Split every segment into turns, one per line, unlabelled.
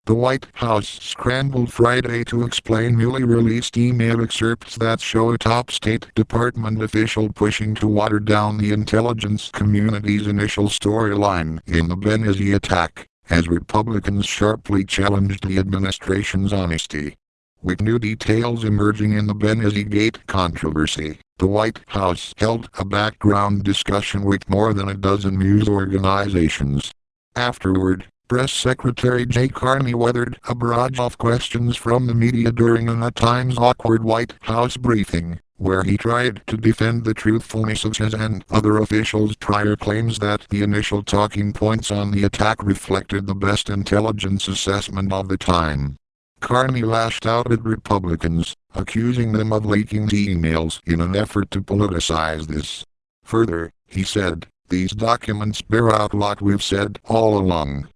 The White House scrambled Friday to explain newly released email excerpts that show a top State Department official pushing to water down the intelligence community's initial storyline in the Benghazi attack, as Republicans sharply challenged the administration's honesty. With new details emerging in the Benghazigate controversy, the White House held a background discussion with more than a dozen news organizations. Afterward, Press Secretary Jay Carney weathered a barrage of questions from the media during an at times awkward White House briefing, where he tried to defend the truthfulness of his and other officials' prior claims that the initial talking points on the attack reflected the best intelligence assessment of the time. Carney lashed out at Republicans, accusing them of leaking the emails in an effort to politicize this. Further, he said, "These documents bear out what we've said all along."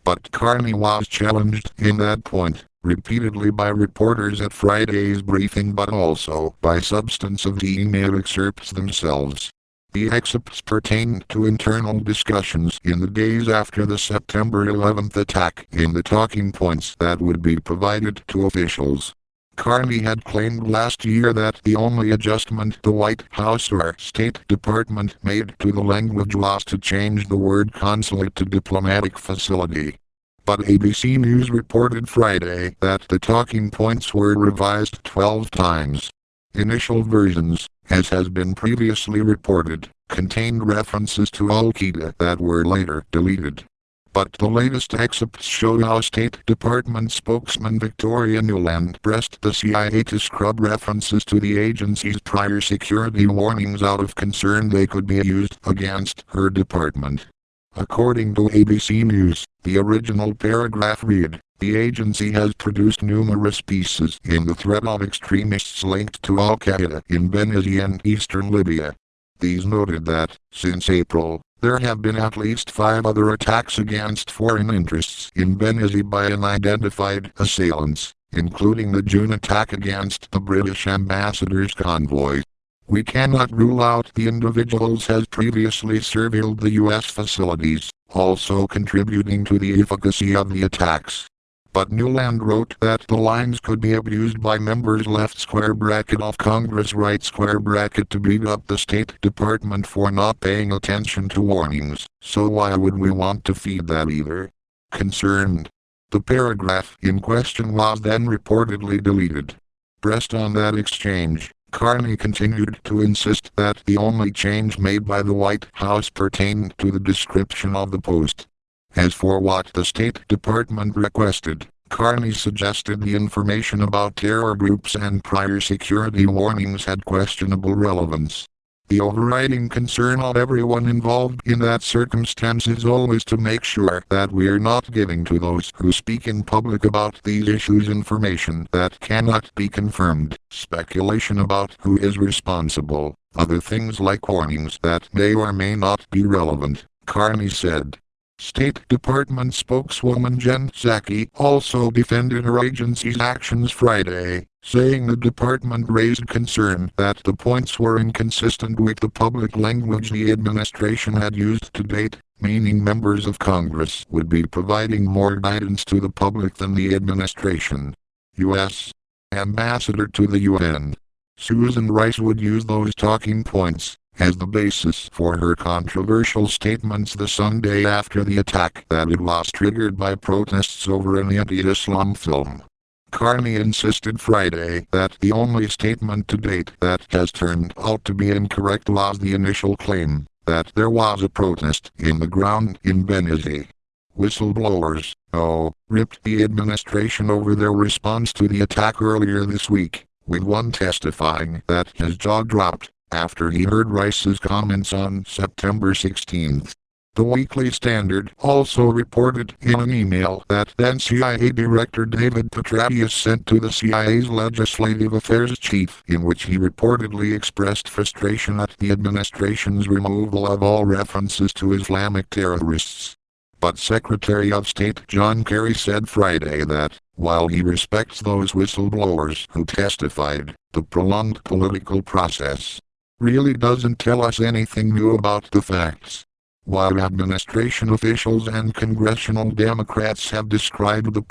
But Carney was challenged in that point, repeatedly by reporters at Friday's briefing but also by substance of the email excerpts themselves. The excerpts pertain to internal discussions in the days after the September 11th attack in the talking points that would be provided to officials. Carney had claimed last year that the only adjustment the White House or State Department made to the language was to change the word consulate to diplomatic facility. But ABC News reported Friday that the talking points were revised 12 times. Initial versions, as has been previously reported, contained references to Al-Qaeda that were later deleted. But the latest excerpts show how State Department spokesman Victoria Nuland pressed the CIA to scrub references to the agency's prior security warnings out of concern they could be used against her department. According to ABC News, the original paragraph read, "The agency has produced numerous pieces in the threat of extremists linked to Al-Qaeda in Benghazi and eastern Libya." These noted that, since April, there have been at least 5 other attacks against foreign interests in Benghazi by unidentified assailants, including the June attack against the British ambassador's convoy. "We cannot rule out the individuals has previously surveilled the U.S. facilities, also contributing to the efficacy of the attacks." But Nuland wrote that the lines could be abused by members left square bracket of Congress right square bracket to beat up the State Department for not paying attention to warnings, so why would we want to feed that either? Concerned. The paragraph in question was then reportedly deleted. Pressed on that exchange, Carney continued to insist that the only change made by the White House pertained to the description of the post. As for what the State Department requested, Carney suggested the information about terror groups and prior security warnings had questionable relevance. The overriding concern of everyone involved in that circumstance is always to make sure that we're not giving to those who speak in public about these issues information that cannot be confirmed, speculation about who is responsible, other things like warnings that may or may not be relevant, Carney said. State Department spokeswoman Jen Psaki also defended her agency's actions Friday, saying the department raised concern that the points were inconsistent with the public language the administration had used to date, meaning members of Congress would be providing more guidance to the public than the administration. U.S. Ambassador to the UN Susan Rice would use those talking points as the basis for her controversial statements the Sunday after the attack that it was triggered by protests over an anti-Islam film. Carney insisted Friday that the only statement to date that has turned out to be incorrect was the initial claim that there was a protest in the ground in Benghazi. Whistleblowers, ripped the administration over their response to the attack earlier this week, with one testifying that his jaw dropped after he heard Rice's comments on September 16. The Weekly Standard also reported in an email that then CIA Director David Petraeus sent to the CIA's Legislative Affairs Chief, in which he reportedly expressed frustration at the administration's removal of all references to Islamic terrorists. But Secretary of State John Kerry said Friday that, while he respects those whistleblowers who testified, the prolonged political process really doesn't tell us anything new about the facts. While administration officials and congressional Democrats have described the